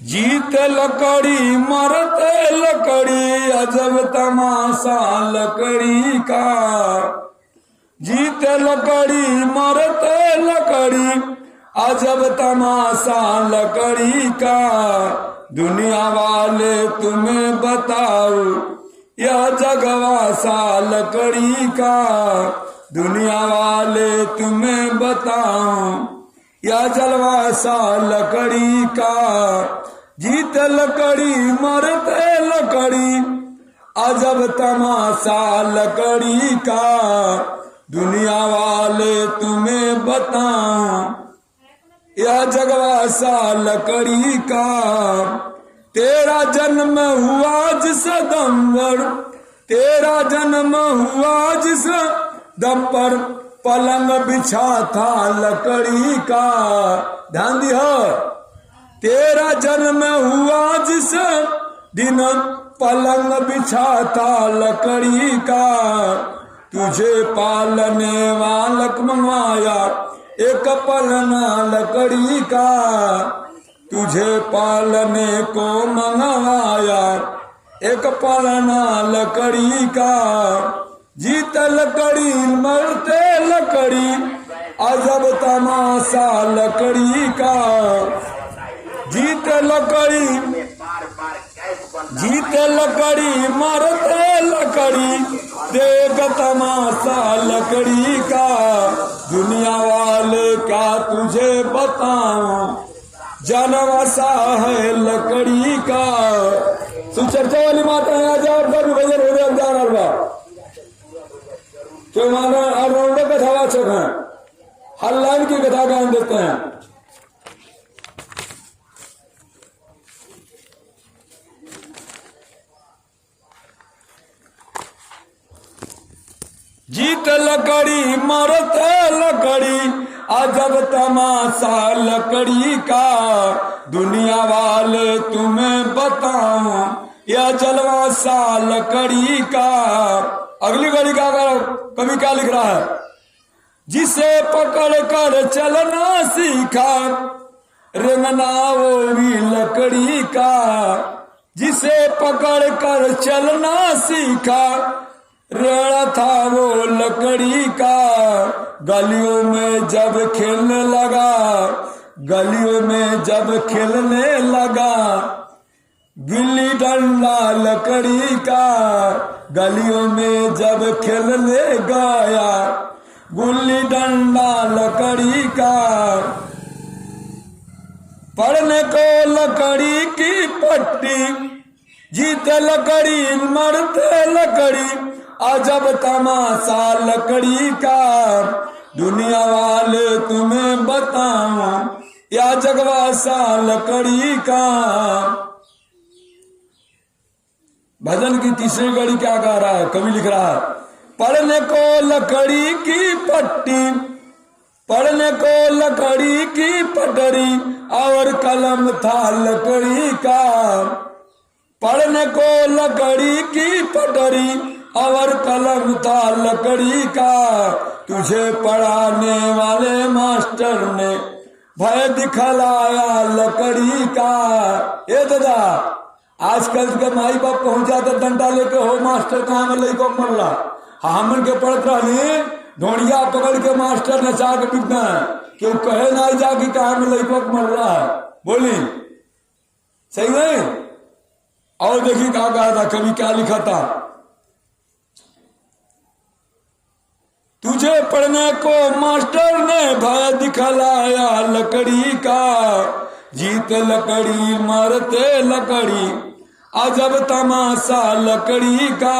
जीत लकड़ी मरते लकड़ी अजब तमाशा लकड़ी का। जीत लकड़ी मरते लकड़ी अजब तमाशा लकड़ी का। दुनिया वाले तुम्हें बताओ यह जगवासा लकड़ी का। दुनिया वाले तुम्हें बताओ यह जलवासा लकड़ी का। जीत लकड़ी मरते लकड़ी अजब तमाशा लकड़ी का। दुनिया वाले तुम्हें बताओ यह जगवासा लकड़ी का। तेरा जन्म हुआ जिस दम पर, तेरा जन्म हुआ जिस दम पर पलंग बिछा था लकड़ी का। ध्यान दियो, तेरा जन्म हुआ जिस दिन पलंग बिछा था लकड़ी का। तुझे पालने वालक मंगवाया एक पलना लकड़ी का। तुझे पालने को मंगवाया एक पलना लकड़ी का। जीत लकड़ी मरते लकड़ी अजब तमाशा लकड़ी का। जीत लकड़ी, जीत लकड़ी मरते लकड़ी देख तमाशा लकड़ी का। दुनिया वाले क्या तुझे बताऊं जनवासा है लकड़ी का। सुचर्चा वाली माता है आज और कभी भजन हो रहे जा रहा तो माना और कथावाचक हैं, हर लाइन की कथा गान देते हैं। जीत लकड़ी मरते लकड़ी अजब तमाशा लकड़ी का। दुनिया वाले तुम्हें बताऊं यह जलवासा लकड़ी का। अगली घड़ी का कवि क्या लिख रहा है? जिसे पकड़ कर चलना सीखा रेंगना वो भी लकड़ी का। जिसे पकड़ कर चलना सीखा रेड़ा था वो लकड़ी का। गलियों में जब खेलने लगा, गलियों में जब खेलने लगा गिल्ली डंडा लकड़ी का। गलियों में जब खेलने गया गुल्ली डंडा लकड़ी का। पढ़ने को लकड़ी की पट्टी जीत लकड़ी मरते लकड़ी अजब तमाशा लकड़ी का। दुनिया वाले तुम्हें बताऊं या जगवासा लकड़ी का। भजन की तीसरी कड़ी क्या गा रहा है? कवि लिख रहा है पढ़ने को लकड़ी की पट्टी, पढ़ने को लकड़ी की पटरी और कलम था लकड़ी का। पढ़ने को लकड़ी की पटरी और कलम था लकड़ी का। तुझे पढ़ाने वाले मास्टर ने भय दिखलाया लकड़ी का। ये दादा आजकल के माई बाप पहुंच जाते डंडा लेके हो मास्टर कहाँ में लड़को मर रहा। हमन के पढ़त रही ढोड़िया पकड़ के मास्टर नचा के पीटना है कि कहे ना जाके कहाँ में लड़को मर रहा है। बोली सही नहीं? और देखिए क्या कहा था कवि, क्या लिखा था? तुझे पढ़ने को मास्टर ने भय दिखलाया लकड़ी का। जीत लकड़ी मरते लकड़ी अजब तमाशा लकड़ी का।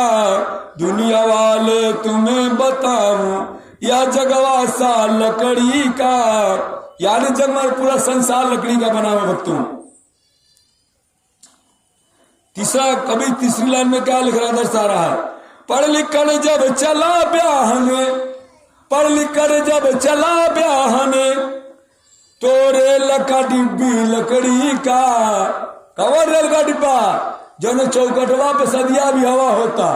दुनिया वाले तुम्हें बताऊं या जगवासा लकड़ी का। यानी जग में पूरा संसार लकड़ी का बना हुआ भक्तों। तीसरा कवि तीसरी लाइन में क्या लिख रहा दर्शा रहा है? पढ़ लिख कर जब चला ब्याहने, पढ़ लिख कर जब चला ब्याहने तो रेल का डिब्बी लकड़ी का। कवर रेल का डिब्बा जो चौकटवा पे सदिया भी हवा होता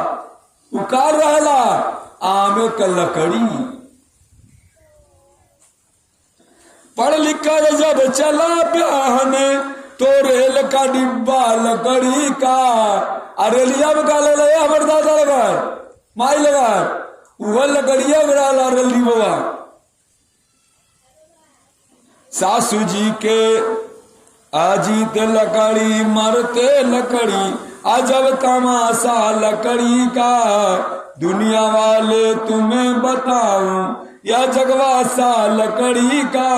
उकार रहला आमे का लकड़ी। पढ़ लिख कर जब चला ब्याहने तो रेल तेल का डिब्बा लकड़ी का, अरे लिया में का लगा हमारे दादा लगा माई लगा वह लकड़िया बड़ा लाल डिब्बा। सासू जी के आजीत लकड़ी मरते लकड़ी, अजब तमाशा लकड़ी का, दुनिया वाले तुम्हें बताऊं या जगवासा लकड़ी का।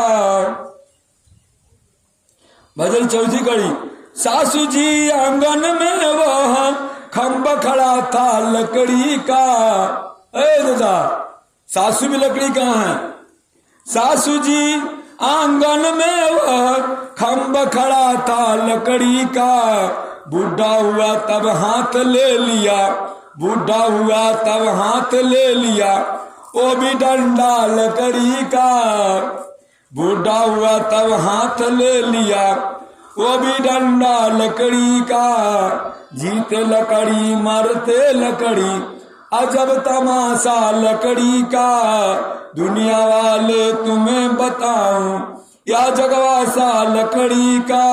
भजन चौथी कड़ी। सासू जी आंगन में वह खम्भ खड़ा था लकड़ी का। ए दादा सासू भी लकड़ी कहाँ है? सासू जी आंगन में वह खम्भ खड़ा था लकड़ी का, बूढ़ा हुआ तब हाथ ले लिया, बूढ़ा हुआ तब हाथ ले लिया, वो भी डंडा लकड़ी का, बूढ़ा हुआ तब हाथ ले लिया, वो भी डंडा लकड़ी का, जीते लकड़ी मरते लकड़ी, अजब तमाशा लकड़ी का, दुनिया वाले तुम्हें बताऊं या जगवासा लकड़ी का।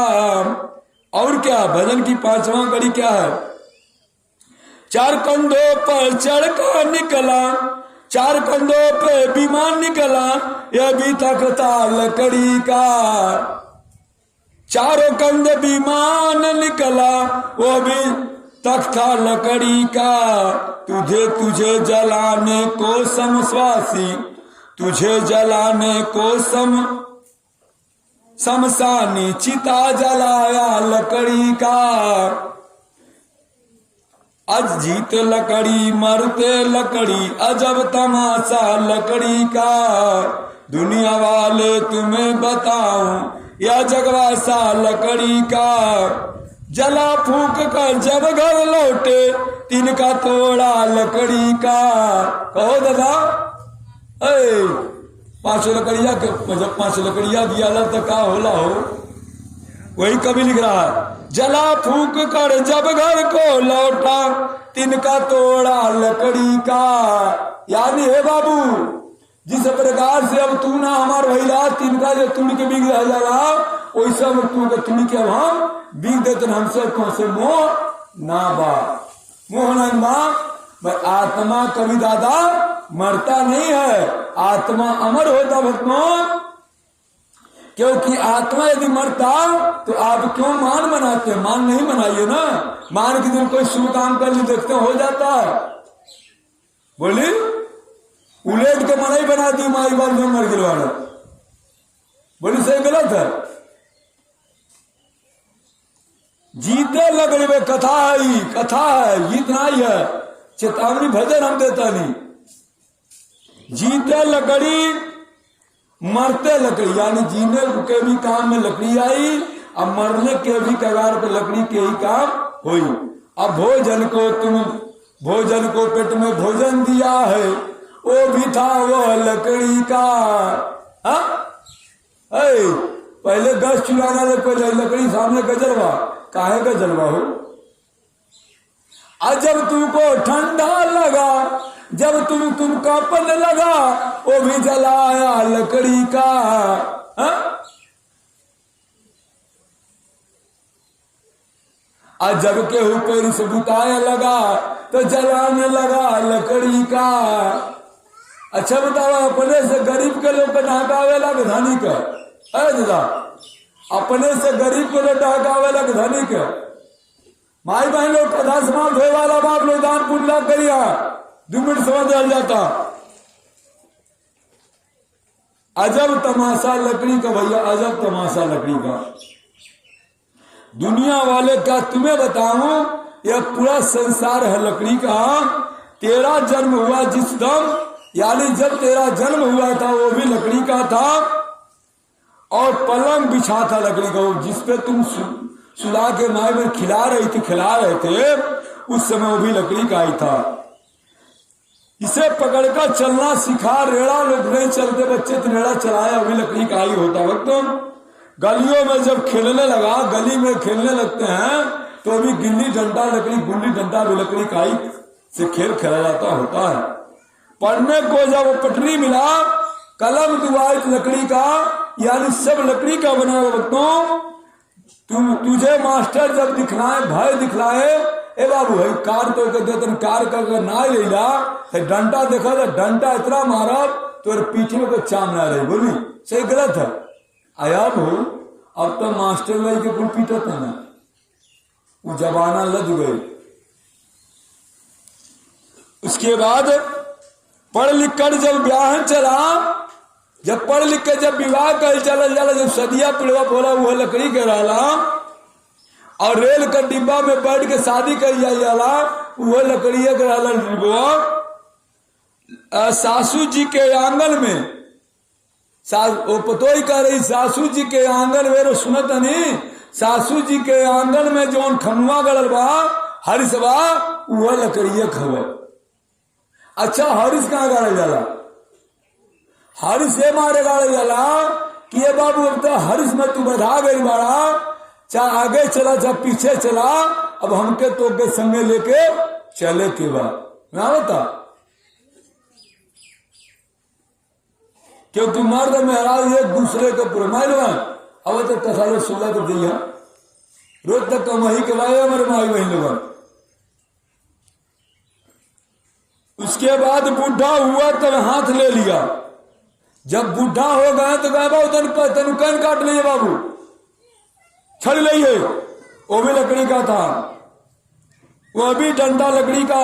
और क्या भजन की 5वां कड़ी क्या है? चार कंधों पर चढ़ कर निकला, चार कंधों पे विमान निकला, यह भी तख्ता लकड़ी का, चारों कंधे विमान निकला, वो भी तख्ता लकड़ी का, तुझे तुझे जलाने को समश्वासी, तुझे जलाने को शमशानी चिता जलाया लकड़ी का, आज जीत लकड़ी मरते लकड़ी, अजब तमाशा लकड़ी का, दुनिया वाले तुम्हें बताऊं या जगवासा लकड़ी का। जला फूक कर जब घर लौटे, तिनका तोड़ा लकड़ी का। कहो दादा 5 लकड़िया जब 5 लकड़िया दिया तो का होला हो, वही कवि लिख रहा है। जला फूक कर जब घर को लौटा, तिनका तोड़ा लकड़ी का। यानी हे बाबू जिस प्रकार से अब तू ना हमार भैया तिनका जो तुड़ के बिग रह जाला, वैसे अब तू के तुड़ के अब हम बिग देते हमसे कौन से मोह ना बा, मोह नहीं बा। भाई आत्मा कभी दादा मरता नहीं है, आत्मा अमर होता भक्तों, क्योंकि आत्मा यदि मरता तो आप क्यों मान मनाते? मान नहीं मनाइए ना, मान के दिन कोई शुभ काम कर ली देखते हो जाता है, बोली उलेट के मनाई बना दी माई बाप में मर गिरवाना, बोली सही गलत है। जीते लकड़ी में कथा है, कथा है, जीत नहीं है, चेतावनी भजन हम देता नहीं। जीते लकड़ी मरते लकड़ी, यानी जीने के भी काम में लकड़ी आई, अब मरने के भी कगार पे लकड़ी के ही काम हुई। अब भोजन को पेट में भोजन दिया है, वो भी था वो लकड़ी का। पहले गैस चुलाना लकड़ी सामने गजरवा, काहे गजरवा हो? आज जब तुमको ठंडा लगा, जब तुम कांपने लगा, वो भी जलाया लकड़ी का। आज जब के ऊपर से बुताया लगा तो जलाने लगा लकड़ी का। अच्छा बताओ, अपने से गरीब के लोग ढहकावेला के धनी का, दादा अपने से गरीब के लोग ढहकावेला के धनी का। माई बहन लोग कथा समाप्त होने वाला बाप लोग दान पुण्य करिया, 2 मिनट समझ आ जाता। अजब तमाशा लकड़ी का भैया, अजब तमाशा लकड़ी का। दुनिया वाले क्या तुम्हें बताऊं, यह पूरा संसार है लकड़ी का। तेरा जन्म हुआ जिस दम, यानी जब तेरा जन्म हुआ था वो भी लकड़ी का था, और पलंग बिछा था लकड़ी का, जिसपे तुम सुला के माए में खिला रहे थे, उस समय वो भी लकड़ी का ही था। इसे पकड़कर चलना सिखा, रेड़ा लोग नहीं चलते बच्चे तो रेड़ा चलाया, वो भी लकड़ी का ही होता। वक्त गलियों में जब खेलने लगा, गली में खेलने लगते हैं तो अभी गिल्ली डंडा लकड़ी, गुल्ली डंडा भी लकड़ी का ही से खेल खेला जाता होता है। पढ़ने को जब पटरी मिला, कलम दुआई लकड़ी का, यानी सब लकड़ी का बना हुआ। वक्तों तुझे मास्टर जब दिखलाए भय दिखलाए, ए बाबू भाई कार तो देते कार का ना ले ला, डंडा देखा था, डंडा इतना मारा तो पीछे में तो चाम ना रही, बोली सही गलत है। आया हो अब तो मास्टर भाई के कुल पीटा था ना, वो जमाना लग गए। उसके बाद पढ़ लिख कर जब ब्याह चला, जब पढ़ लिख के जब विवाह कर चला जाला, जब सदिया पिड़वा बोला वो लकड़ी के रहला, और रेल का डिब्बा में बैठ के शादी कर जाला, वो लकड़ी के रहला डिब्बा। सासू जी के आंगन में वो पतोई कह रही, सासू जी के आंगन में सुनत नहीं, सासू जी के आंगन में जो खमुआ गड़ल बा हरिस बा, वो लकड़िया खबर। अच्छा हरिस कहाँ गाड़ल जाला? हरिस ये मारे गाड़ल जाला कि ये बाबू अब तो हरिस में तू बढ़ा गई बाड़ा, चाहे आगे चला चाहे पीछे चला, अब हमके तो के संगे लेके चले के बाद ना बता, क्योंकि मर्द मेहराज एक दूसरे के पुरमाइल बन। अब तो कसाले 16 को दिया रोज तक कमाई के लाए हमारे माई बहन लोग। उसके बाद बूढ़ा हुआ तब हाथ ले लिया, जब बूढ़ा हो गए तो कहा बाबू तेन कान काट लिए बाबू, छड़ लिए, वो भी लकड़ी का था, वो भी डंडा लकड़ी का।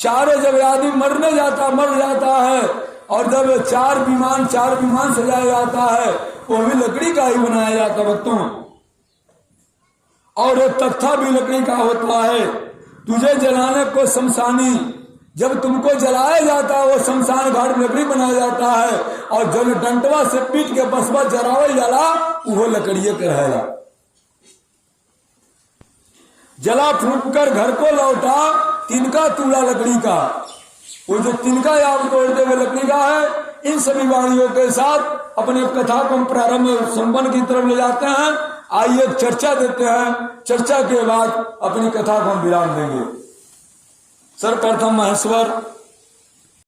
चारों जब आदमी मर जाता है, और जब चार विमान सजाया जाता है, वो भी लकड़ी का ही बनाया जाता बच्चों, और वो तख्ता भी लकड़ी का होता है। तुझे जलाने को शमशानी, जब तुमको जलाया जाता है वो शमशान घाट में लकड़ी बनाया जाता है, और जब डंटवा से पीट के बसवा जरावल जाला वो लकड़िए के रहेगा। जला फूंक कर घर को लौटा, तिनका तूड़ा लकड़ी का, वो जो तिनका याद तोड़ते हुए लकड़ी का है। इन सभी वाणियों के साथ अपने कथा को प्रारंभ संपन्न की तरफ ले जाते हैं। आइए चर्चा देते हैं, चर्चा के बाद अपनी कथा को हम विराम देंगे। सर्वप्रथम महेश्वर